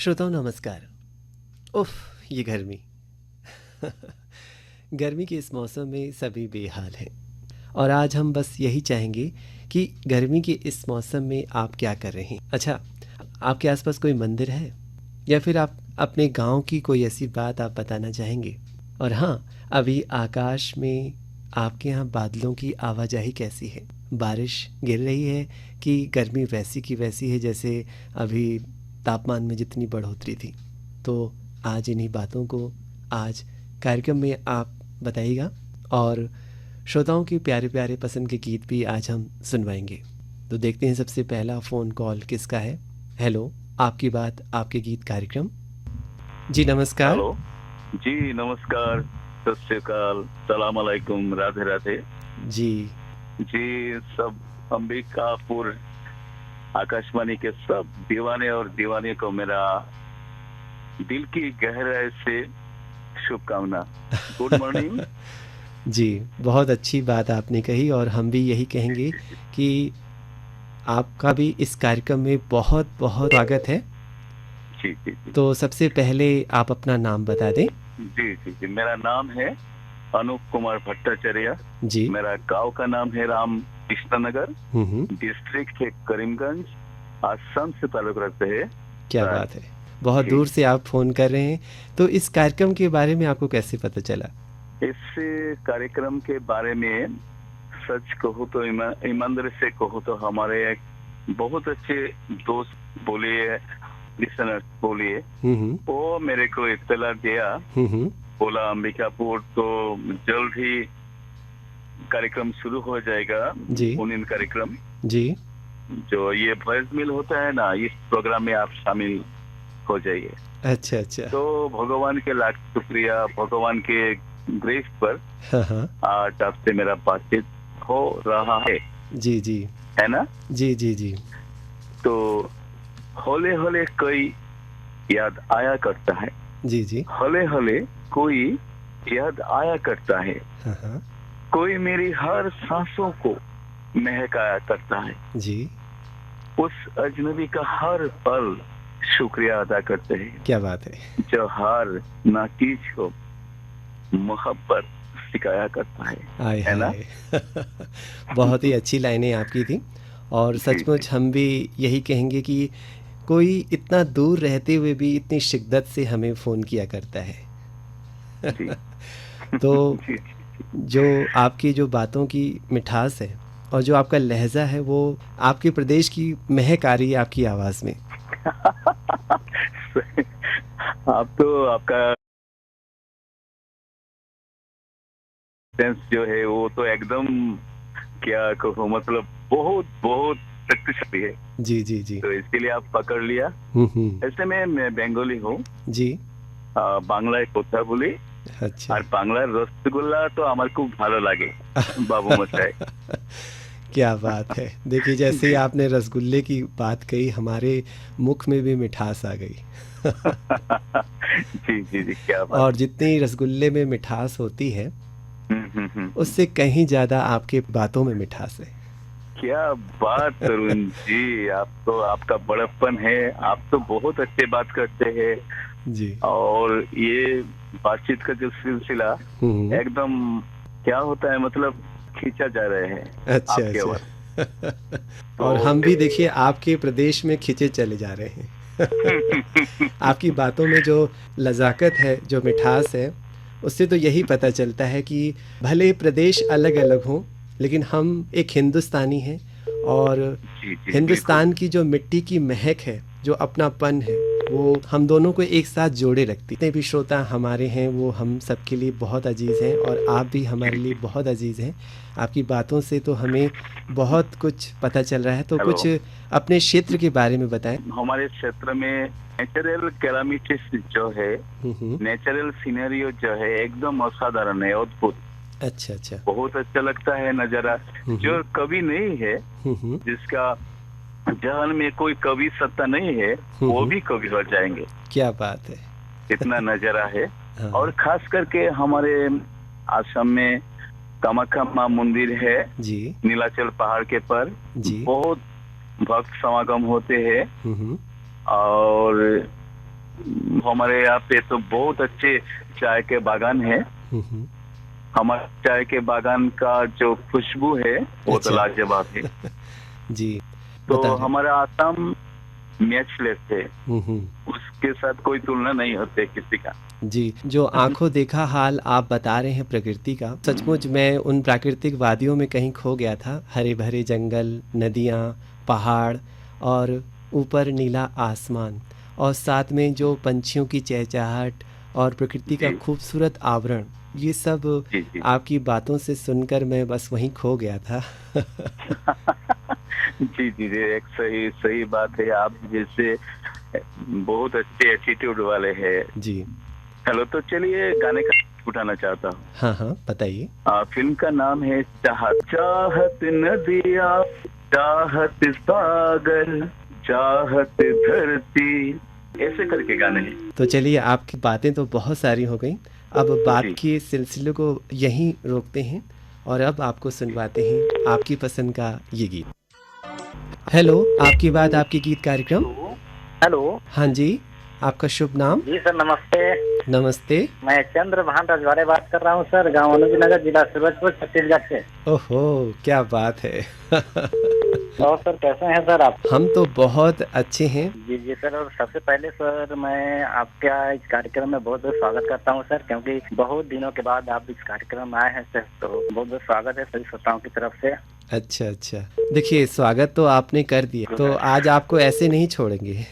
श्रोताओं नमस्कार। उफ, ये गर्मी। गर्मी के इस मौसम में सभी बेहाल हैं और आज हम बस यही चाहेंगे कि गर्मी के इस मौसम में आप क्या कर रहे हैं। अच्छा, आपके आसपास कोई मंदिर है या फिर आप अपने गांव की कोई ऐसी बात आप बताना चाहेंगे। और हाँ, अभी आकाश में आपके यहाँ बादलों की आवाजाही कैसी है? बारिश गिर रही है कि गर्मी वैसी की वैसी है जैसे अभी तापमान में जितनी बढ़ोतरी थी? तो आज इन्हीं बातों को आज कार्यक्रम में आप बताइएगा और श्रोताओं के प्यारे प्यारे पसंद के गीत भी आज हम सुनवाएंगे। तो देखते हैं सबसे पहला फ़ोन कॉल किसका है। हेलो, आपकी बात आपके गीत कार्यक्रम। जी नमस्कार। हेलो जी, नमस्कार, सत श्री अकाल, सलाम अलैकुम, राधे राधे जी जी। सब अंबिकापुर आकाशवाणी के सब दीवाने और दीवानी को मेरा दिल की गहराई से शुभकामना। Good morning. जी, बहुत अच्छी बात आपने कही और हम भी यही कहेंगे कि आपका भी इस कार्यक्रम में बहुत बहुत स्वागत है। जी जी जी तो सबसे पहले आप अपना नाम बता दें। जी जी जी, मेरा नाम है अनूप कुमार भट्टाचार्य। जी। मेरा गांव का नाम है राम कृष्णनगर, हम्म। डिस्ट्रिक्ट है करीमगंज, आसाम से ताल्लुक रखते हैं। क्या बात है, बहुत दूर से आप फ़ोन कर रहे हैं। तो इस कार्यक्रम के बारे में आपको कैसे पता चला? इस कार्यक्रम के बारे में सच कहूँ तो ईमानदारी से कहूँ तो हमारे एक बहुत अच्छे दोस्त बोलिए, लिसनर बोलिए, वो मेरे को इत्तला दिया। बोला अंबिकापुर तो जल्द ही कार्यक्रम शुरू हो जाएगा। जी फोन कार्यक्रम जी। जो ये वॉइस मेल होता है ना, इस प्रोग्राम में आप शामिल हो जाइए। अच्छा अच्छा। तो भगवान के लाख शुक्रिया, भगवान के ग्रेस पर हाँ। आज आपसे मेरा बातचीत हो रहा है। जी जी, है ना? जी जी जी। तो हौले हौले कोई याद आया करता है। जी जी। हौले हौले कोई याद आया करता है। हाँ। कोई मेरी हर सांसों को महकाया करता है। जी। उस अजनबी का हर पल शुक्रिया अदा करते हैं। क्या बात है। जो हर नाचीज को मोहब्बत सिखाया करता है। आय है ना? बहुत ही अच्छी लाइनें आपकी थी और सचमुच हम भी यही कहेंगे कि कोई इतना दूर रहते हुए भी इतनी शिद्दत से हमें फ़ोन किया करता है। तो जो आपकी जो बातों की मिठास है और जो आपका लहजा है वो आपके प्रदेश की महक आ रही है आपकी आवाज़ में। आप तो आपका सेंस जो है वो तो एकदम क्या कहूँ, मतलब बहुत बहुत शक्तिशाली है। जी जी जी। तो इसके लिए आप पकड़ लिया। ऐसे में मैं बंगाली हूँ जी। বাংলায় কথা বলি। अच्छा। আর বাংলার রসগোল্লা তো আমার খুব ভালো লাগে बाबू मशाई। क्या बात है। देखिए, जैसे ही आपने रसगुल्ले की बात कही हमारे मुख में भी मिठास आ गई। जी जी जी, क्या बात। और जितनी रसगुल्ले में मिठास होती है उससे कहीं ज़्यादा आपके बातों में मिठास है। क्या बात तरुण जी, आप तो, आपका बड़प्पन है। आप तो बहुत अच्छे बात करते हैं जी। और ये बातचीत का जो सिलसिला एकदम क्या होता है, मतलब खींचा जा रहे हैं। अच्छा आपके अच्छा। और हम भी देखिए आपके प्रदेश में खींचे चले जा रहे हैं। आपकी बातों में जो लजाकत है, जो मिठास है, उससे तो यही पता चलता है कि भले प्रदेश अलग अलग हों लेकिन हम एक हिंदुस्तानी हैं और हिंदुस्तान की जो मिट्टी की महक है, जो अपनापन है, वो हम दोनों को एक साथ जोड़े रखती है। जितने भी श्रोता हमारे हैं वो हम सबके लिए बहुत अजीज़ हैं और आप भी हमारे लिए बहुत अजीज़ हैं। आपकी बातों से तो हमें बहुत कुछ पता चल रहा है। तो कुछ अपने क्षेत्र के बारे में बताएं। हमारे क्षेत्र में नेचुरल कैलामिटीज जो है, नेचुरल सीनरियो जो है एकदम असाधारण है, अद्भुत। अच्छा अच्छा। बहुत अच्छा लगता है नजारा, जो कभी नहीं है, जिसका जहान में कोई कवि सत्ता नहीं है, वो भी कवि हो जाएंगे। क्या बात है। इतना नजारा है। और खास करके हमारे आसाम में कामाख्या माँ मंदिर है जी, नीलाचल पहाड़ के पर जी। बहुत भक्त समागम होते हैं और हमारे यहाँ पे तो बहुत अच्छे चाय के बागान है। हम्म। हमारे चाय के बागान का जो खुशबू है वो तो अच्छा। लाजवाब है। जी, तो बता रहे। हमारा आसाम मैचलेस है, हम्म। उसके साथ कोई तुलना नहीं होती किसी का। जी, जो आँखों देखा हाल आप बता रहे हैं प्रकृति का, सचमुच मैं उन प्राकृतिक वादियों में कहीं खो गया था। हरे-भरे जंगल, नदियाँ, पहाड़ और ऊपर नीला आसमान और साथ में जो पंछियों की चहचहाहट और प्रकृति का जी खूबसूरत आवरण, ये सब जी जी। आपकी बातों से सुनकर मैं बस वहीं खो गया था। जी जी जी, एक सही सही बात है। आप जैसे बहुत अच्छे एटीट्यूड वाले हैं। जी। हेलो, तो चलिए गाने का उठाना चाहता हूँ। हाँ, हाँ, बताइए। फिल्म का नाम है चाहत। चाहत नदिया, चाहत सागर, चाहत धरती, ऐसे करके गाने हैं। तो चलिए, आपकी बातें तो बहुत सारी हो गई। अब बात जी के सिलसिले को यहीं रोकते हैं और अब आपको सुनवाते हैं आपकी पसंद का ये गीत। हेलो, आपकी बात आपके गीत कार्यक्रम। हेलो। हाँ जी, आपका शुभ नाम। जी सर, नमस्ते। नमस्ते। मैं चंद्रभान रजवाड़े बात कर रहा हूँ सर, गाँव अनुजनगर, जिला सूरजपुर, छत्तीसगढ़ से। ओहो, क्या बात है। और सर कैसे हैं सर आप? हम तो बहुत अच्छे हैं। जी जी सर, और सबसे पहले सर मैं आपका इस कार्यक्रम में बहुत बहुत स्वागत करता हूँ सर, क्योंकि बहुत दिनों के बाद आप इस कार्यक्रम में आए हैं सर, तो बहुत बहुत स्वागत है सभी श्रोताओं की तरफ से। अच्छा अच्छा, देखिए स्वागत तो आपने कर दिया, तो आज आपको ऐसे नहीं छोड़ेंगे।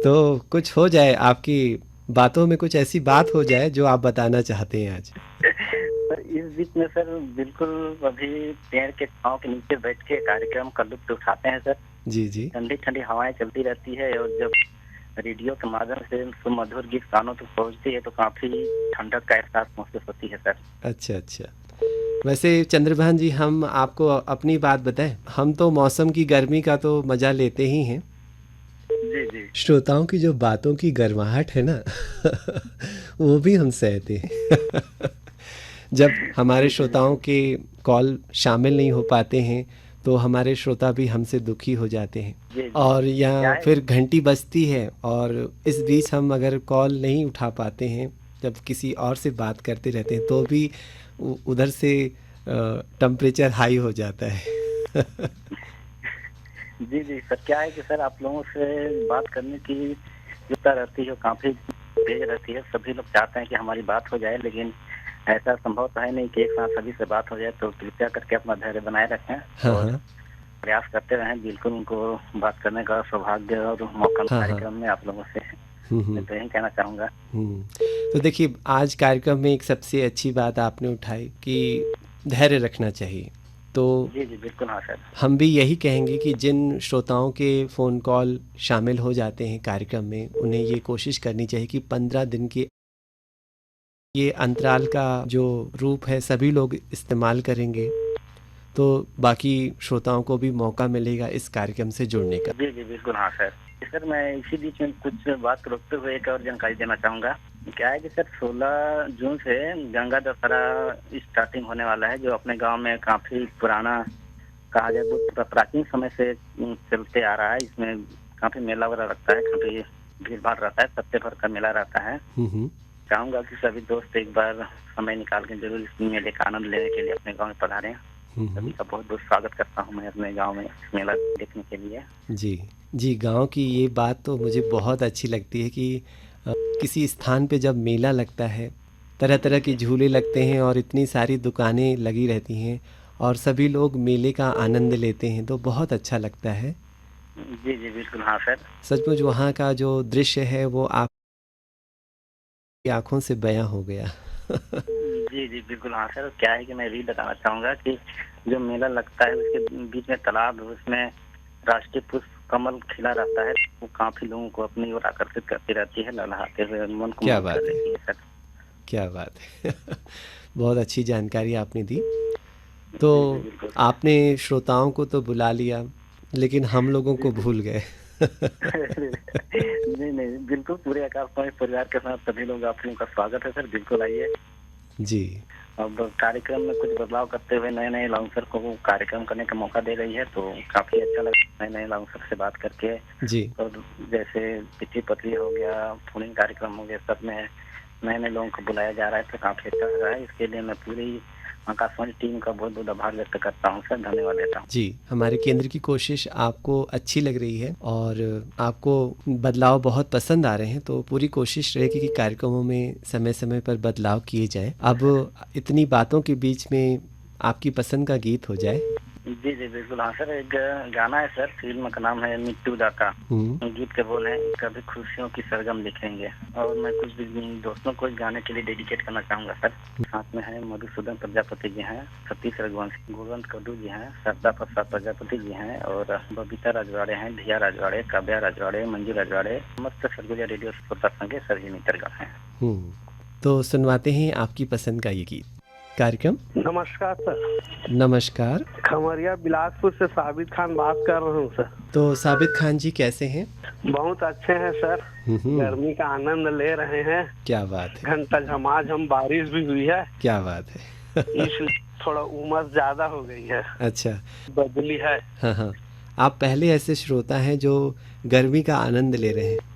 तो कुछ हो जाए, आपकी बातों में कुछ ऐसी बात हो जाए जो आप बताना चाहते हैं आज। सर इस बीच में सर बिल्कुल अभी पेड़ के छांव के नीचे बैठ के कार्यक्रम का लुत्फ उठाते हैं सर। जी जी। ठंडी ठंडी हवाएं चलती रहती है और जब रेडियो के माध्यम से सुमधुर गीत कानों तक पहुंचती है तो काफी ठंडक का एहसास महसूस होती है सर। अच्छा अच्छा, वैसे चंद्रभान जी, हम आपको अपनी बात बताएं, हम तो मौसम की गर्मी का तो मज़ा लेते ही हैं। जी जी। श्रोताओं की जो बातों की गर्माहट है ना, वो भी हम सहते हैं। जब हमारे श्रोताओं के कॉल शामिल नहीं हो पाते हैं तो हमारे श्रोता भी हमसे दुखी हो जाते हैं, जी जी। और या क्या है? फिर घंटी बजती है और इस बीच हम अगर कॉल नहीं उठा पाते हैं, जब किसी और से बात करते रहते हैं, तो भी उधर से टेम्परेचर हाई हो जाता है। जी जी सर, क्या है कि सर आप लोगों से बात करने की जो रहती है काफी तेज रहती है। सभी लोग चाहते हैं कि हमारी बात हो जाए, लेकिन ऐसा संभव तो है नहीं कि एक साथ सभी से बात हो जाए, तो कृपया करके अपना धैर्य बनाए रखें हाँ और हाँ प्रयास करते रहें। बिल्कुल उनको बात करने का सौभाग्य और मौका हाँ हाँ। कार्यक्रम में आप लोगों से मैं तो यही कहना चाहूँगा। तो देखिए, आज कार्यक्रम में एक सबसे अच्छी बात आपने उठाई कि धैर्य रखना चाहिए। तो जी जी बिल्कुल। हाँ सर। हम भी यही कहेंगे कि जिन श्रोताओं के फ़ोन कॉल शामिल हो जाते हैं कार्यक्रम में, उन्हें ये कोशिश करनी चाहिए कि 15 दिन के ये अंतराल का जो रूप है सभी लोग इस्तेमाल करेंगे, तो बाकी श्रोताओं को भी मौका मिलेगा इस कार्यक्रम से जुड़ने का। जी जी बिल्कुल। हाँ सर। सर मैं इसी बीच में कुछ बात को रोकते हुए एक और जानकारी देना चाहूँगा। क्या है कि सर 16 जून से गंगा दशहरा स्टार्टिंग होने वाला है, जो अपने गांव में काफी पुराना कहा जाए तो प्राचीन समय से चलते आ रहा है। इसमें काफी मेला वगैरह लगता है, काफी भीड़ भाड़ रहता है, सप्ते भर का मेला रहता है। चाहूंगा कि सभी दोस्त एक बार समय निकाल के जरूर इस मेले का आनंद लेने के लिए अपने गांव में पधारें। सभी का बहुत बहुत स्वागत करता हूं मैं अपने गांव में इस मेला देखने के लिए। जी जी, गांव की ये बात तो मुझे बहुत अच्छी लगती है कि किसी स्थान पे जब मेला लगता है, तरह तरह के झूले लगते हैं और इतनी सारी दुकानें लगी रहती हैं और सभी लोग मेले का आनंद लेते हैं, तो बहुत अच्छा लगता है। जी जी बिल्कुल। हाँ सर। सचमुच वहाँ का जो दृश्य है वो आपकी आंखों से बयां हो गया। जी जी बिल्कुल। हाँ सर, क्या है कि मैं भी बताना चाहूंगा कि जो मेला लगता है उसके बीच में तालाब, उसमें राष्ट्रीय पुष्प कमल खिला रहता है, वो काफी लोगों को अपनी ओर आकर्षित करती रहती है, ललहाते हुए मन को क्या मोहित बात कर है, लेती है सर। क्या बात है। बहुत अच्छी जानकारी आपने दी। तो जी जी बिल्कुल। आपने श्रोताओं को तो बुला लिया, लेकिन हम लोगों को भूल गए। नहीं नहीं बिल्कुल, पूरे आकाशवाणी परिवार के साथ सभी लोग आप लोगों का स्वागत है सर, बिल्कुल आइए। जी, अब कार्यक्रम में कुछ बदलाव करते हुए नए नए लाउंसर को कार्यक्रम करने का मौका दे रही है, तो काफी अच्छा लगा नए नए लाउंसर से बात करके। जी। और जैसे चिट्ठी पत्री हो गया, फोन कार्यक्रम हो गया, सब में नए नए लोगों को बुलाया जा रहा है, तो काफी अच्छा लग रहा है। इसके लिए मैं पूरी आकाशवाणी टीम का बहुत बहुत आभार व्यक्त करता हूँ सर, धन्यवाद देता हूँ। जी, हमारे केंद्र की कोशिश आपको अच्छी लग रही है और आपको बदलाव बहुत पसंद आ रहे हैं, तो पूरी कोशिश रहेगी कि कार्यक्रमों में समय समय पर बदलाव किए जाएं। अब इतनी बातों के बीच में आपकी पसंद का गीत हो जाए। जी जी बिल्कुल। हाँ सर, एक गाना है सर, फिल्म का नाम है मिट्टू दाता। गीत के बोल है, कभी खुशियों की सरगम लिखेंगे। और मैं कुछ दोस्तों को इस गाने के लिए डेडिकेट करना चाहूंगा सर। साथ में है मधुसूदन प्रजापति जी हैं, सतीश रघुवंशी, गोविंद कड्डू जी हैं, श्रद्धा प्रसाद प्रजापति जी हैं, और बबीता राजवाड़े हैं, धिया राजवाड़े, काव्या राजवाड़े, मंजू राजवाड़े, मस्त सरगुजा रेडियो श्रोता संगे सभी मित्रगण हैं। तो सुनवाते हैं आपकी पसंद का ये गीत। कार्यक्रम। नमस्कार सर। नमस्कार। खमरिया बिलासपुर से साबित खान बात कर रहा हूँ सर। तो साबित खान जी कैसे हैं? बहुत अच्छे हैं सर, गर्मी का आनंद ले रहे हैं। क्या बात है। घंटा झमाझम बारिश भी हुई है। क्या बात है। इसलिए थोड़ा उमस ज्यादा हो गई है। अच्छा, बदली है। हाँ हाँ, आप पहले ऐसे श्रोता हैं जो गर्मी का आनंद ले रहे हैं।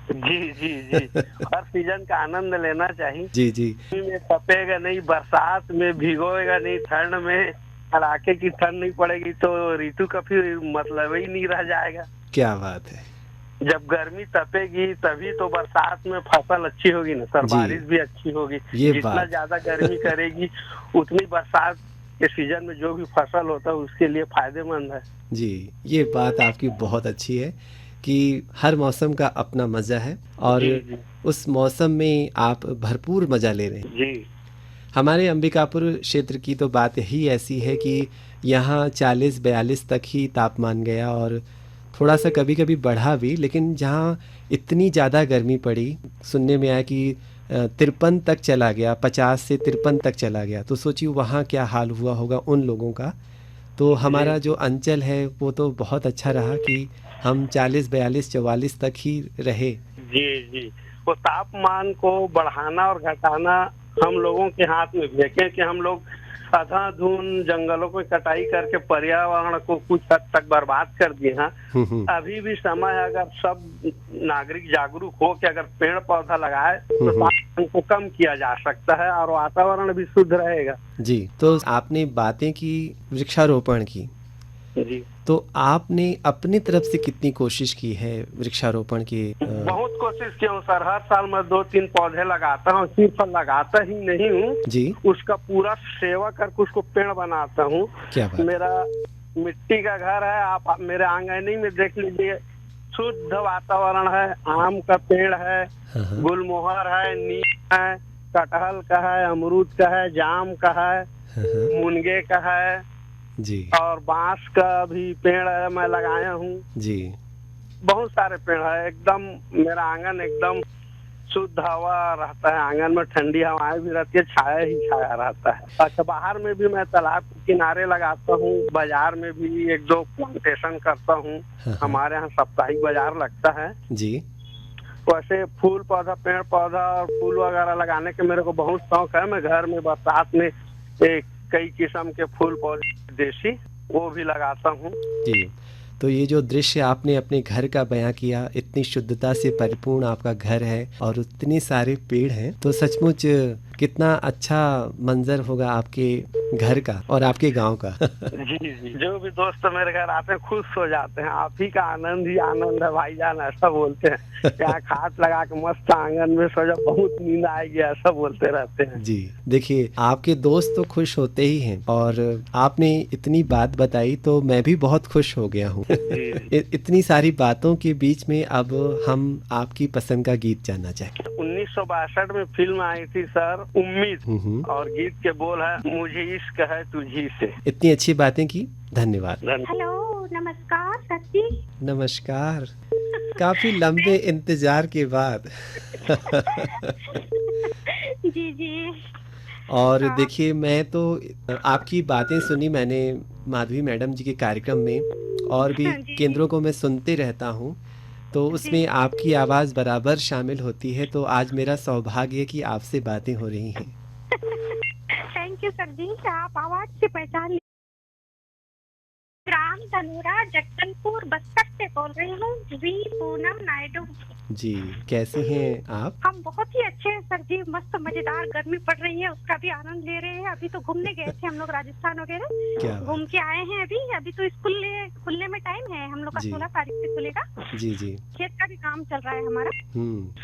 जी जी जी हर सीजन का आनंद लेना चाहिए। जी जी। में तपेगा नहीं, बरसात में भिगोएगा नहीं, ठंड में कड़ाके की ठंड नहीं पड़ेगी, तो ऋतु का फिर मतलब ही नहीं रह जाएगा। क्या बात है। जब गर्मी तपेगी तभी तो बरसात में फसल अच्छी होगी ना सर, बारिश भी अच्छी होगी। जितना ज्यादा गर्मी करेगी उतनी बरसात के सीजन में जो भी फसल होता है उसके लिए फायदेमंद है। जी, ये बात आपकी बहुत अच्छी है कि हर मौसम का अपना मज़ा है और जी। उस मौसम में आप भरपूर मज़ा ले रहे हैं। जी। हमारे अंबिकापुर क्षेत्र की तो बात ही ऐसी है कि यहाँ 40-42 तक ही तापमान गया और थोड़ा सा कभी कभी बढ़ा भी, लेकिन जहाँ इतनी ज़्यादा गर्मी पड़ी, सुनने में आया कि 53 तक चला गया, 50 से 53 तक चला गया, तो सोचिए वहाँ क्या हाल हुआ होगा उन लोगों का। तो हमारा जो अंचल है वो तो बहुत अच्छा रहा कि हम 40, 42, 44 तक ही रहे। जी जी, वो तापमान को बढ़ाना और घटाना हम लोगों के हाथ में है, क्योंकि हम लोग अंधाधुंध जंगलों को कटाई करके पर्यावरण को कुछ हद तक बर्बाद कर दिए हैं। अभी भी समय है, अगर सब नागरिक जागरूक हो कि अगर पेड़ पौधा लगाए तो तापमान को कम किया जा सकता है और वातावरण भी शुद्ध रहेगा। जी, तो आपने बातें की वृक्षारोपण की। जी, तो आपने अपनी तरफ से कितनी कोशिश की है वृक्षारोपण की? बहुत कोशिश की हूँ सर, हर साल मैं 2-3 पौधे लगाता हूँ, सिर्फ लगाता ही नहीं हूँ जी, उसका पूरा सेवा करके उसको पेड़ बनाता हूँ। क्या बात। मेरा मिट्टी का घर है, आप मेरे आंगन में देख लीजिए, शुद्ध वातावरण है, आम का पेड़ है, गुलमोहर है, नीम है, कटहल का है, अमरूद का है, जाम का है, मुनगे का है जी, और बांस का भी पेड़ है, मैं लगाया हूँ जी। बहुत सारे पेड़ है। एकदम मेरा आंगन एकदम शुद्ध हवा रहता है, आंगन में ठंडी हवाएं भी रहती है, छाया ही छाया रहता है। अच्छा, बाहर में भी मैं तालाब के किनारे लगाता हूँ, बाजार में भी 1-2 प्लांटेशन करता हूँ। हमारे यहाँ साप्ताहिक बाजार लगता है जी। वैसे फूल पौधा, पेड़ पौधा और फूल वगैरह लगाने के मेरे को बहुत शौक है। मैं घर में बरसात में कई किस्म के फूल पौधे देसी वो भी लगाता हूँ। जी, तो ये जो दृश्य आपने अपने घर का बयां किया, इतनी शुद्धता से परिपूर्ण आपका घर है और इतने सारे पेड़ हैं, तो सचमुच कितना अच्छा मंजर होगा आपके घर का और आपके गांव का। जी जी, जो भी दोस्त मेरे घर आते हैं खुश हो जाते हैं, आप ही का आनंद ही आनंद है भाईजान, ऐसा बोलते हैं। यहाँ खाट लगा के मस्त आंगन में सो जा, बहुत नींद आएगी, ऐसा बोलते रहते हैं। जी, देखिए आपके दोस्त तो खुश होते ही हैं और आपने इतनी बात बताई तो मैं भी बहुत खुश हो गया हूँ। इतनी सारी बातों के बीच में अब हम आपकी पसंद का गीत जानना चाहेंगे। 1962 में फिल्म आई थी सर, उम्मीद, और गीत के बोल है मुझे इश्क है तुझी से। इतनी अच्छी बातें की, धन्यवाद। हेलो, नमस्कार सती। नमस्कार, काफी लंबे इंतजार के बाद। जी जी। और देखिए, मैं तो आपकी बातें सुनी मैंने माधवी मैडम जी के कार्यक्रम में, और भी केंद्रों को मैं सुनते रहता हूँ, तो उसमें आपकी आवाज़ बराबर शामिल होती है। तो आज मेरा सौभाग्य है कि आपसे बातें हो रही हैं। थैंक यू सर जी, आप आवाज से पहचान ली। ग्राम धनोरा जगदलपुर बस्तर से बोल रही हूँ, वी पूनम नायडू। जी, कैसी हैं आप? हम बहुत ही अच्छे हैं सर जी, मस्त मजेदार गर्मी पड़ रही है, उसका भी आनंद ले रहे हैं। अभी तो घूमने गए थे हम लोग राजस्थान वगैरह, क्या घूम बात! के आए हैं। अभी तो स्कूल खुलने में टाइम है, हम लोग का जी। 16 तारीख से खुलेगा। जी, जी। खेत का भी काम चल रहा है हमारा।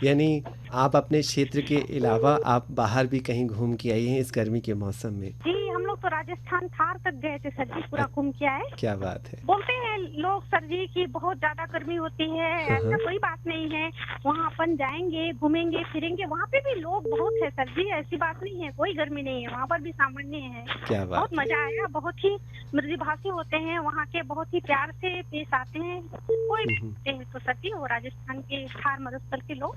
यानी आप अपने क्षेत्र के अलावा आप बाहर भी कहीं घूम के आई हैं इस गर्मी के मौसम में? जी, हम लोग तो राजस्थान थार तक गए थे सर जी, पूरा घूम के आए। क्या बात है! बोलते हैं लोग सर जी कि बहुत ज्यादा गर्मी होती है, ऐसा कोई बात नहीं है। वहाँ अपन जाएंगे, घूमेंगे फिरेंगे, वहाँ पे भी लोग बहुत है सर जी, ऐसी बात नहीं है, कोई गर्मी नहीं है, वहाँ पर भी सामान्य है। क्या बात बहुत मजा आया, बहुत ही मृदुभाषी होते हैं वहाँ के, बहुत ही प्यार से पेश आते हैं। कोई भी होते हैं तो सर जी, वो राजस्थान के थार मरुस्थल के लोग।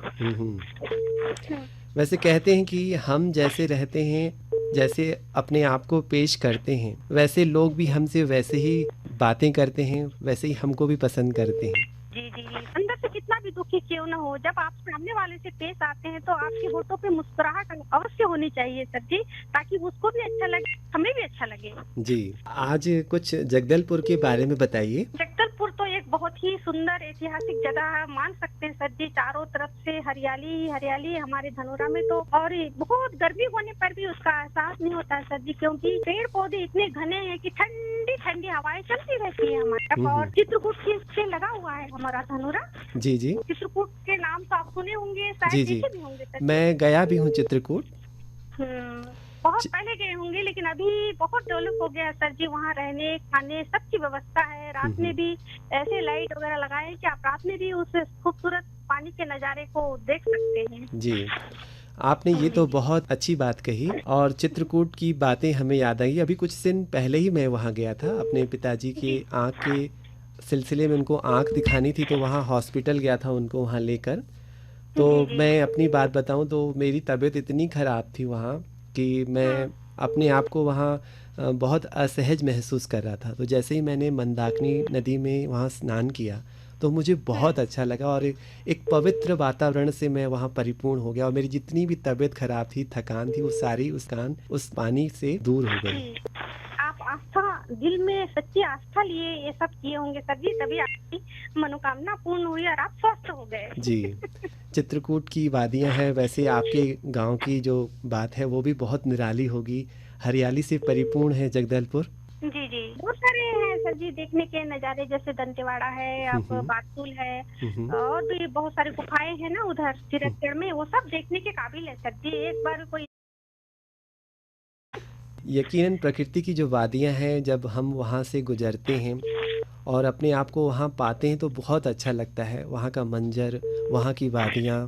वैसे कहते हैं कि हम जैसे रहते हैं, जैसे अपने आप को पेश करते हैं, वैसे लोग भी हमसे वैसे ही बातें करते हैं, वैसे ही हमको भी पसंद करते हैं। जी जी, अंदर से कितना भी दुखी क्यों न हो, जब आप सामने वाले से पेश आते हैं तो आपके होठों पे मुस्कुराहट अवश्य होनी चाहिए सर जी, ताकि उसको भी अच्छा लगे, हमें भी अच्छा लगे। जी, आज कुछ जगदलपुर के बारे में बताइए। जगदलपुर तो एक बहुत ही सुंदर ऐतिहासिक जगह मान सकते हैं सर जी, चारों तरफ से हरियाली ही हरियाली हमारे धनोरा में तो। और बहुत गर्मी होने पर भी उसका एहसास नहीं होता है सर जी, क्योंकि पेड़ पौधे इतने घने हैं कि ठंडी ठंडी हवाएं चलती रहती है हमारे तरफ। और चित्रकूट से लगा हुआ है हमारा धनोरा। जी जी, चित्रकूट के नाम तो आप सुने होंगे, शायद जी जी, देखे भी होंगे सर जी। मैं गया भी हूँ चित्रकूट। बहुत पहले गए होंगे, लेकिन अभी बहुत डेवलप हो गया है सर जी, वहाँ रहने खाने सबकी व्यवस्था है। रात में भी ऐसे लाइट वगैरह लगाए हैं कि आप रात में भी उस खूबसूरत पानी के नज़ारे को देख सकते हैं। जी, आपने ये तो बहुत अच्छी बात कही और चित्रकूट की बातें हमें याद आई। अभी कुछ दिन पहले ही मैं वहाँ गया था, अपने पिताजी के आँख के सिलसिले में उनको आँख दिखानी थी, तो वहाँ हॉस्पिटल गया था उनको वहाँ लेकर। तो मैं अपनी बात बताऊँ तो मेरी तबीयत इतनी ख़राब थी वहाँ कि मैं अपने आप को वहाँ बहुत असहज महसूस कर रहा था। तो जैसे ही मैंने मंदाकिनी नदी में वहाँ स्नान किया तो मुझे बहुत अच्छा लगा और एक पवित्र वातावरण से मैं वहाँ परिपूर्ण हो गया और मेरी जितनी भी तबीयत ख़राब थी, थकान थी, वो सारी उस पानी से दूर हो गई। आप आस्था, दिल में सच्ची आस्था लिए ये सब किए होंगे सर जी, तभी आपकी मनोकामना पूर्ण हुई और आप स्वस्थ हो गए। जी, चित्रकूट की वादियाँ हैं, वैसे आपके गांव की जो बात है वो भी बहुत निराली होगी, हरियाली से परिपूर्ण है जगदलपुर। जी जी, बहुत सारे हैं सर जी देखने के नज़ारे, जैसे दंतेवाड़ा है, आप बातुल है, और भी बहुत सारी गुफाएं हैं ना उधर चिरकगढ़ में, वो सब देखने के काबिल है सर जी। एक बार कोई यकीनन प्रकृति की जो वादियाँ हैं, जब हम वहाँ से गुजरते हैं और अपने आप को वहाँ पाते हैं तो बहुत अच्छा लगता है। वहाँ का मंजर, वहाँ की वादियाँ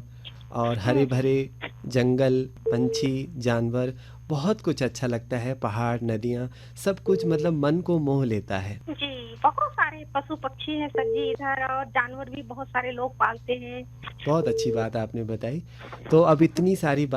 और हरे भरे जंगल, पंछी, जानवर, बहुत कुछ अच्छा लगता है। पहाड़, नदियाँ, सब कुछ मतलब मन को मोह लेता है। जी, बहुत सारे पशु पक्षी हैं सर जी इधर, और जानवर भी बहुत सारे लोग पालते हैं। बहुत अच्छी बात आपने बताई। तो अब इतनी सारी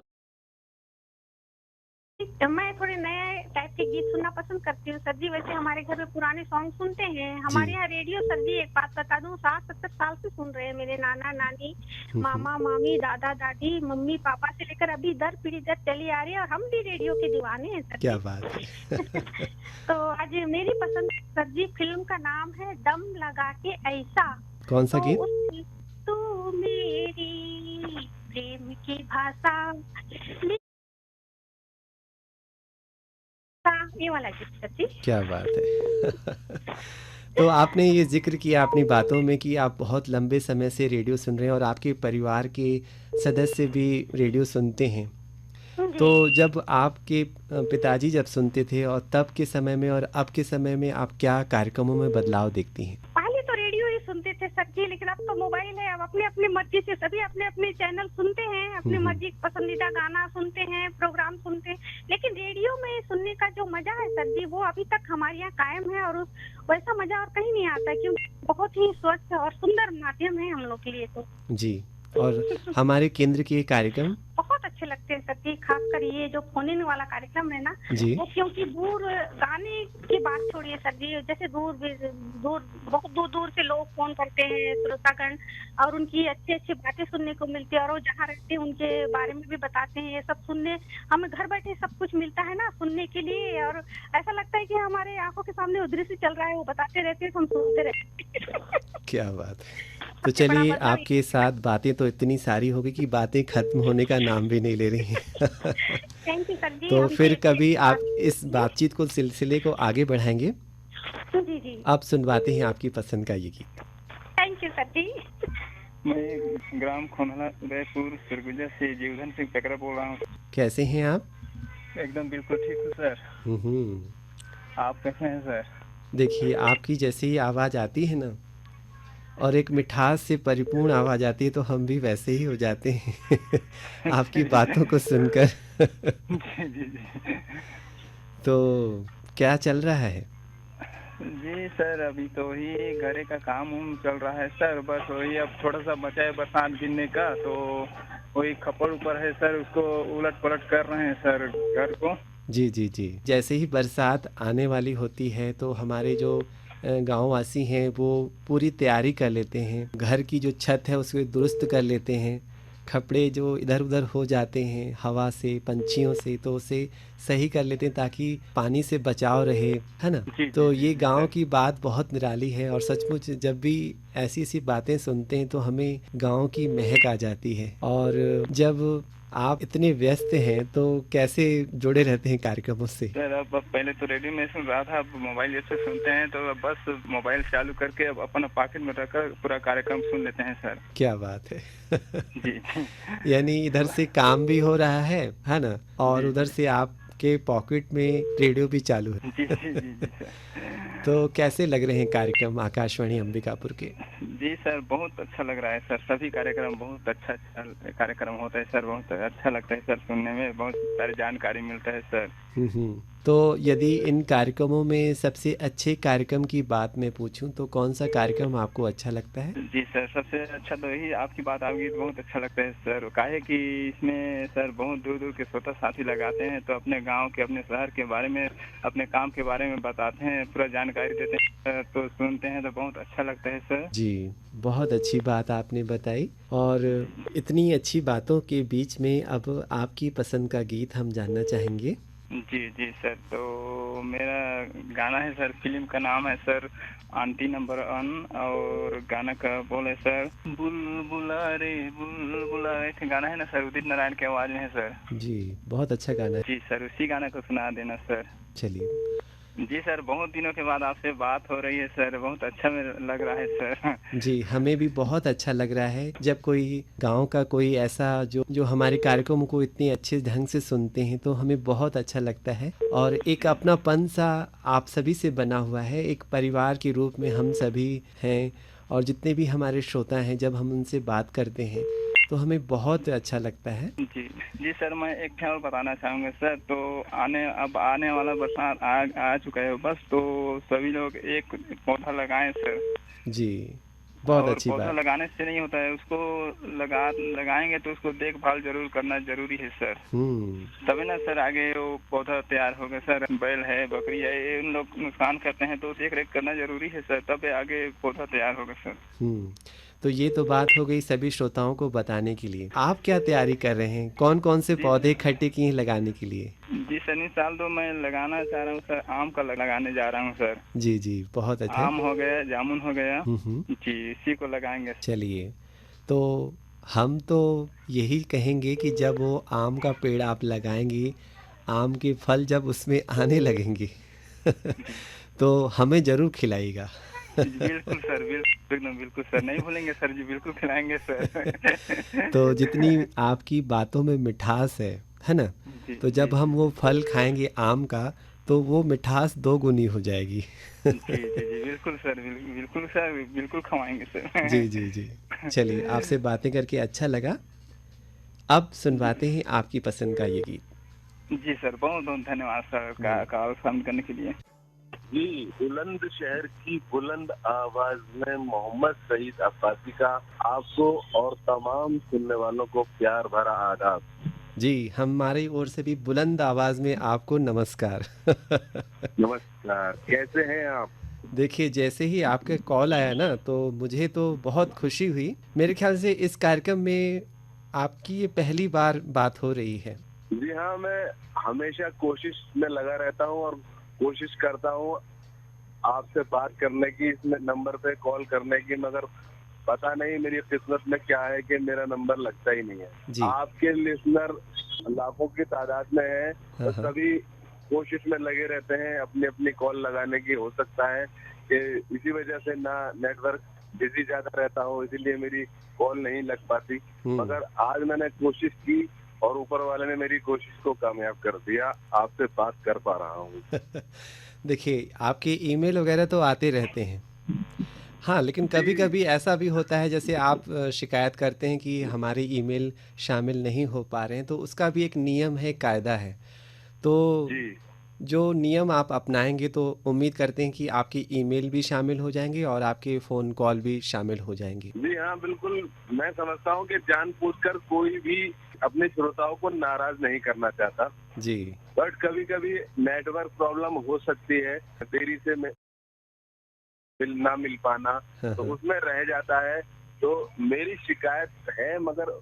मैं थोड़े नए टाइप के गीत सुनना पसंद करती हूँ सर जी। वैसे हमारे घर में पुराने सॉन्ग सुनते हैं। हमारे यहाँ रेडियो सर जी, एक बात बता दूँ, 60-70 साल से सुन रहे हैं मेरे नाना नानी, मामा मामी, दादा दादी, मम्मी पापा से लेकर अभी दर पीढ़ी दर चली आ रही है, और हम भी रेडियो के दीवाने हैं सर। क्या बात है। तो आज मेरी पसंद सर जी फिल्म का नाम है दम लगा के ऐसा। कौन सा गीत? तू मेरी प्रेम की भाषा, ये वाला गीत सर जी। क्या बात है। तो आपने ये जिक्र किया अपनी बातों में कि आप बहुत लंबे समय से रेडियो सुन रहे हैं और आपके परिवार के सदस्य भी रेडियो सुनते हैं। तो जब आपके पिताजी जब सुनते थे और तब के समय में और अब के समय में आप क्या कार्यक्रमों में बदलाव देखती हैं? पहले तो रेडियो ही सुनते थे सर जी, लेकिन अब तो मोबाइल है, अब अपने अपने मर्जी से सभी अपने अपने चैनल सुनते हैं, अपनी मर्जी पसंदीदा गाना सुनते हैं, प्रोग्राम सुनते हैं। लेकिन रेडियो में सुनने का जो मजा है सर जी, वो अभी तक हमारे यहाँ कायम है, और वैसा मजा और कहीं नहीं आता, क्योंकि बहुत ही स्वच्छ और सुंदर माध्यम है हम लोग के लिए तो। जी, और हमारे केंद्र के कार्यक्रम बहुत अच्छे लगते हैं सर जी, खासकर ये जो फोन इन वाला कार्यक्रम है ना, जी। वो क्योंकि दूर गाने की बात छोड़िए सर जी, जैसे दूर बहुत दूर दूर से लोग फोन करते हैं श्रोतागण, और उनकी अच्छी अच्छी बातें सुनने को मिलती है, और वो जहाँ रहते हैं उनके बारे में भी बताते हैं, ये सब सुनने हमें घर बैठे सब कुछ मिलता है ना सुनने के लिए, और ऐसा लगता है कि हमारे आंखों के सामने वो दृश्य चल रहा है, वो बताते रहते हैं तो हम सुनते रहते हैं। क्या बात है। तो सबसे बड़ा चलिए, बदलाव ये आपके साथ बातें तो इतनी सारी हो गई कि बातें खत्म होने का नाम भी नहीं ले रही हैं। थैंक यू सर जी, तो हमसे फिर इतनी कभी अच्छी आप बात इस बातचीत को सिलसिले को आगे बढ़ाएंगे। जी जी, अब सुनवाते हैं आपकी पसंद का ये गीत। थैंक यू सर जी। मैं ग्राम खोनला उदयपुर सरगुजा से जीवधन सिंह पेकरा बोल रहा हूँ। कैसे हैं आप? एकदम बिल्कुल ठीक हूँ सर। हम्म। आप कैसे हैं सर? देखिए, आपकी जैसे ही आवाज़ आती है ना, और एक मिठास से परिपूर्ण आवाज़ आती है, तो हम भी वैसे ही हो जाते हैं आपकी बातों को सुनकर। जी जी जी। तो क्या चल रहा है? जी सर, अभी तो वही घरे का काम उम चल रहा है सर, बस वही अब थोड़ा सा बचा है बरसात गिरने का, तो वही खपड़ ऊपर है सर, उसको उलट पलट कर रहे हैं सर घर को। जी जी जी। जैसे ही बरसात आने वाली होती है तो हमारे जो गाँव वासी हैं वो पूरी तैयारी कर लेते हैं, घर की जो छत है उसको दुरुस्त कर लेते हैं, कपड़े जो इधर उधर हो जाते हैं हवा से पंछियों से तो उसे सही कर लेते हैं ताकि पानी से बचाव रहे, है ना। जी तो जी ये जी गांव सर। की बात बहुत निराली है, और सचमुच जब भी ऐसी ऐसी बातें सुनते हैं तो हमें गांव की महक आ जाती है। और जब आप इतने व्यस्त हैं तो कैसे जुड़े रहते हैं कार्यक्रमों से? सर अब पहले तो रेडियो में सुन रहा था, अब मोबाइल जैसे सुनते हैं तो अब बस मोबाइल चालू करके अब अपना पॉकेट में रखकर पूरा कार्यक्रम सुन लेते हैं सर। क्या बात है। जी यानी इधर से काम भी हो रहा है ना, और जी उधर से आपके पॉकेट में रेडियो भी चालू है। जी जी जी जी सर। तो कैसे लग रहे हैं कार्यक्रम आकाशवाणी अंबिकापुर के? जी सर, बहुत अच्छा लग रहा है सर, सभी कार्यक्रम बहुत अच्छा अच्छा कार्यक्रम होता है सर, बहुत अच्छा लगता है सर, सुनने में बहुत सारी जानकारी मिलता है सर। तो यदि इन कार्यक्रमों में सबसे अच्छे कार्यक्रम की बात मैं पूछूं तो कौन सा कार्यक्रम आपको अच्छा लगता है? जी सर, सबसे अच्छा तो यही आपकी बात आपकी बहुत अच्छा लगता है सर, काहे कि इसमें सर बहुत दूर दूर के श्रोता साथी लगाते हैं, तो अपने गांव के अपने शहर के बारे में अपने काम के बारे में बताते हैं, पूरा जानकारी देते हैं सर, तो सुनते हैं तो बहुत अच्छा लगता है सर। जी, बहुत अच्छी बात आपने बताई। और इतनी अच्छी बातों के बीच में अब आपकी पसंद का गीत हम जानना चाहेंगे। जी जी सर, तो मेरा गाना है सर, फिल्म का नाम है सर आंटी नंबर 1, और गाना का बोल है सर बुलबुला रे बुलबुला, ऐसे गाना है ना सर, उदित नारायण की आवाज में है सर। जी, बहुत अच्छा गाना है। जी सर, उसी गाना को सुना देना सर। चलिए। जी सर, बहुत दिनों के बाद आपसे बात हो रही है सर, बहुत अच्छा लग रहा है सर। जी, हमें भी बहुत अच्छा लग रहा है जब कोई गांव का कोई ऐसा जो जो हमारे कार्यक्रम को इतने अच्छे ढंग से सुनते हैं तो हमें बहुत अच्छा लगता है। और एक अपनापन सा आप सभी से बना हुआ है, एक परिवार के रूप में हम सभी हैं, और जितने भी हमारे श्रोता हैं जब हम उनसे बात करते हैं तो हमें बहुत अच्छा लगता है। जी जी सर, मैं एक ख्याल और बताना चाहूँगा सर, तो अब आने वाला बरसात आ चुका है बस, तो सभी लोग एक पौधा लगाएं सर। जी, बहुत और अच्छी पौधा बात। लगाने से नहीं होता है, उसको लगाएंगे तो उसको देखभाल जरूर करना जरूरी है सर, तभी ना सर आगे वो पौधा तैयार होगा सर। बैल है बकरी है ये उन लोग नुकसान करते हैं, तो देख रेख करना जरूरी है सर, तब आगे पौधा तैयार होगा सर। तो ये तो बात हो गई सभी श्रोताओं को बताने के लिए। आप क्या तैयारी कर रहे हैं, कौन कौन से पौधे इकट्ठे किए हैं लगाने के लिए? जी सर, इस साल तो मैं लगाना चाह रहा हूँ सर, आम का लगाने जा रहा हूँ सर। जी जी, बहुत अच्छा। आम हो गया, जामुन हो गया। जी, इसी को लगाएंगे। चलिए, तो हम तो यही कहेंगे कि जब वो आम का पेड़ आप लगाएंगे, आम के फल जब उसमें आने लगेंगे तो हमें ज़रूर खिलाइएगा। बिल्कुल सर, बिल्कुल एकदम बिल्कुल सर, नहीं भूलेंगे सर जी, बिल्कुल खिलाएंगे सर। तो जितनी आपकी बातों में मिठास है ना, तो जब हम वो फल खाएंगे आम का तो वो मिठास 2 गुनी हो जाएगी। जी जी जी, बिल्कुल सर, बिल्कुल सर, बिल्कुल खवाएंगे सर। जी जी जी। चलिए, आपसे बातें करके अच्छा लगा। अब सुनवाते हैं आपकी पसंद का ये गीत। जी सर, बहुत बहुत धन्यवाद सर कॉल शामिल करने के लिए। जी, बुलंदशहर की बुलंद आवाज में मोहम्मद सईद अब्बासी का आपको और तमाम सुनने वालों को प्यार भरा आदाब। जी, हमारी ओर से भी बुलंद आवाज़ में आपको नमस्कार। नमस्कार, कैसे हैं आप? देखिए, जैसे ही आपका कॉल आया ना, तो मुझे तो बहुत खुशी हुई। मेरे ख़्याल से इस कार्यक्रम में आपकी ये पहली बार बात हो रही है। जी हाँ, मैं हमेशा कोशिश में लगा रहता हूँ और कोशिश करता हूँ आपसे बात करने की, इस नंबर पे कॉल करने की, मगर पता नहीं मेरी किस्मत में क्या है कि मेरा नंबर लगता ही नहीं है। जी। आपके लिसनर लाखों की तादाद में है, हाँ, तो हाँ। सभी कोशिश में लगे रहते हैं अपनी अपनी कॉल लगाने की। हो सकता है कि इसी वजह से ना नेटवर्क बिजी ज्यादा रहता हो, इसीलिए मेरी कॉल नहीं लग पाती। हुँ। मगर आज मैंने कोशिश की और ऊपर वाले ने मेरी कोशिश को कामयाब कर दिया, आपसे बात कर पा रहा हूँ। देखिए, आपके ईमेल वग़ैरह तो आते रहते हैं। हाँ, लेकिन जी, कभी-कभी ऐसा भी होता है, जैसे आप शिकायत करते हैं कि हमारे ईमेल शामिल नहीं हो पा रहे हैं, तो उसका भी एक नियम है, कायदा है। तो जी। जो नियम आप अपनाएँगे, तो उम्मीद करते हैं कि आपके ईमेल भी शामिल हो जाएँगे और आपके फ़ोन कॉल भी शामिल हो जाएँगी। जी हाँ, बिल्कुल। मैं समझता हूँ कि जानबूझकर कोई भी अपने श्रोताओं को नाराज नहीं करना चाहता, जी। बट कभी-कभी नेटवर्क प्रॉब्लम हो सकती है, देरी से मिल पाना, हाँ, तो हाँ। उसमें रह जाता है। तो मेरी शिकायत है, मगर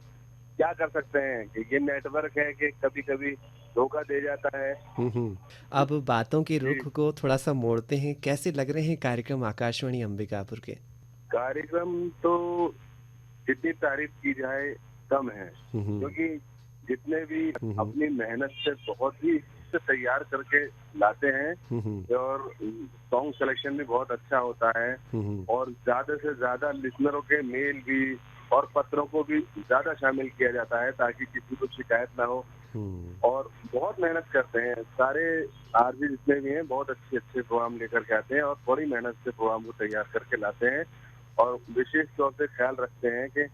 क्या कर सकते हैं कि ये नेटवर्क है कि कभी-कभी धोखा दे जाता है। हुँ, हुँ। अब बातों के जी, रुख को थोड़ा-सा मोड़ते हैं। कैसे लग रहे हैं कार्यक्रम आकाशवाणी अंबिकापुर के? कार्यक्रम तो जितनी तारीफ की जाए कम है, हुँ, हुँ। क्योंकि जितने भी हुँ, हुँ। अपनी मेहनत से बहुत ही से तैयार करके लाते हैं, हुँ, हुँ। और सॉन्ग सिलेक्शन भी बहुत अच्छा होता है, हुँ, हुँ। और ज्यादा से ज्यादा लिसनरों के मेल भी और पत्रों को भी ज्यादा शामिल किया जाता है ताकि किसी को शिकायत ना हो। हुँ। और बहुत मेहनत करते हैं सारे आरजी जितने भी हैं, बहुत अच्छे अच्छे प्रोग्राम लेकर के आते हैं और बड़ी मेहनत से प्रोग्राम को तैयार करके लाते हैं, और विशेष तौर पे ख्याल रखते हैं कि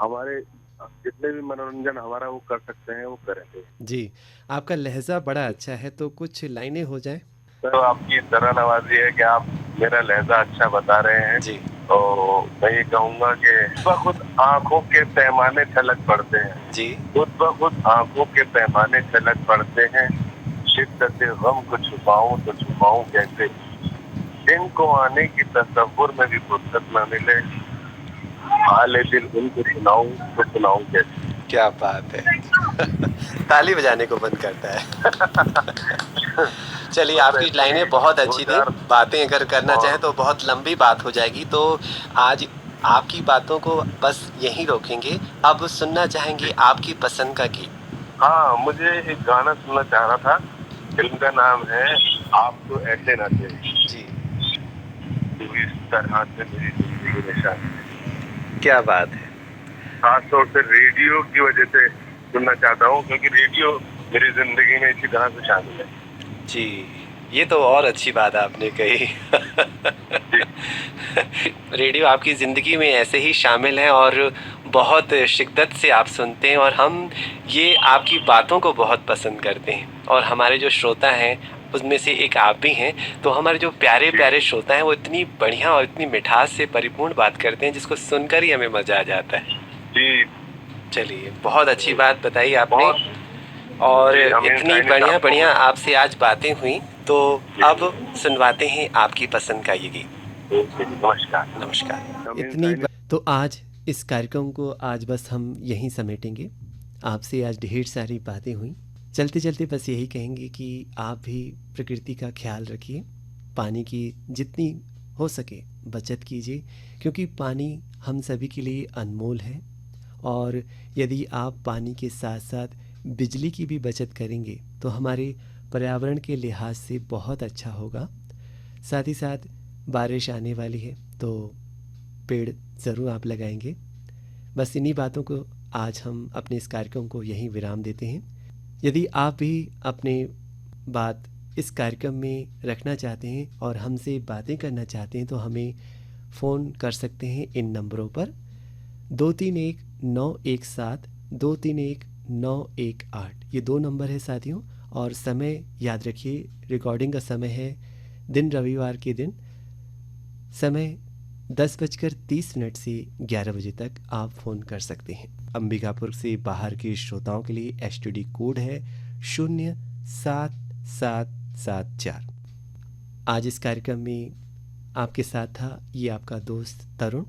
हमारे जितने भी मनोरंजन हमारा वो कर सकते हैं वो करेंगे। जी, आपका लहज़ा बड़ा अच्छा है, तो कुछ लाइनें हो जाएँ? तो आपकी तरह नवाजी है कि आप मेरा लहजा अच्छा बता रहे हैं। जी। तो मैं ये कहूँगा कि खुद ब खुद आंखों के पैमाने छलक पड़ते हैं, जी। खुद ब खुद आंखों के पैमाने छलक पड़ते हैं। शिद्दत गम को छुपाऊं तो छुपाऊं कैसे, दिन को आने की तसव्वुर में भी फुर्सत न मिले, हाले दिल उनको सुनाऊं तो सुनाऊं कैसे। क्या बात है! ताली बजाने को मन करता है। चलिए, आपकी लाइनें बहुत दो अच्छी थी। चार बातें अगर करना और चाहें तो बहुत लंबी बात हो जाएगी, तो आज आपकी बातों को बस यहीं रोकेंगे। अब सुनना चाहेंगे आपकी पसंद का गीत। हाँ, मुझे एक गाना सुनना चाह रहा था। फिल्म का नाम है आप तो ऐसे ना थे, जी। तू इस तरह से मेरी जिंदगी में शामिल। क्या बात है! खासतौर से रेडियो की वजह से सुनना चाहता हूँ, क्योंकि रेडियो मेरी जिंदगी में इसी तरह से शामिल है। जी, ये तो और अच्छी बात आपने कही। जी, रेडियो आपकी ज़िंदगी में ऐसे ही शामिल है और बहुत शिद्दत से आप सुनते हैं, और हम ये आपकी बातों को बहुत पसंद करते हैं, और हमारे जो श्रोता हैं उसमें से एक आप भी हैं। तो हमारे जो प्यारे-प्यारे श्रोता हैं, वो इतनी बढ़िया और इतनी मिठास से परिपूर्ण बात करते हैं, जिसको सुनकर ही हमें मज़ा आ जाता है। जी, चलिए, बहुत अच्छी बात बताई आपने। बहुत और जी, अमीन इतनी साहब ने बढ़िया आपको- बढ़िया आपसे आज बातें हुई, तो जी। अब सुनवाते हैं आपकी पसंद का ये गीत। नमस्कार। नमस्कार। अमीन इतनी साहब ने- तो आज इस कार्यक्रम को आज बस हम यहीं समेटेंगे। आपसे आज ढेर सारी बातें हुई। चलते चलते बस यही कहेंगे कि आप भी प्रकृति का ख्याल रखिए, पानी की जितनी हो सके बचत कीजिए, क्योंकि पानी हम सभी के लिए अनमोल है। और यदि आप पानी के साथ साथ बिजली की भी बचत करेंगे तो हमारे पर्यावरण के लिहाज से बहुत अच्छा होगा। साथ ही साथ बारिश आने वाली है, तो पेड़ ज़रूर आप लगाएंगे। बस इन्हीं बातों को आज हम अपने इस कार्यक्रम को यहीं विराम देते हैं। यदि आप भी अपने बात इस कार्यक्रम में रखना चाहते हैं और हमसे बातें करना चाहते हैं, तो हमें फ़ोन कर सकते हैं इन नंबरों पर 231917231918। ये 2 नंबर है साथियों। और समय याद रखिए, रिकॉर्डिंग का समय है दिन रविवार के दिन, समय 10:30 से 11 बजे तक आप फ़ोन कर सकते हैं। अंबिकापुर से बाहर के श्रोताओं के लिए एसटीडी कोड है 07774। आज इस कार्यक्रम में आपके साथ था ये आपका दोस्त तरुण।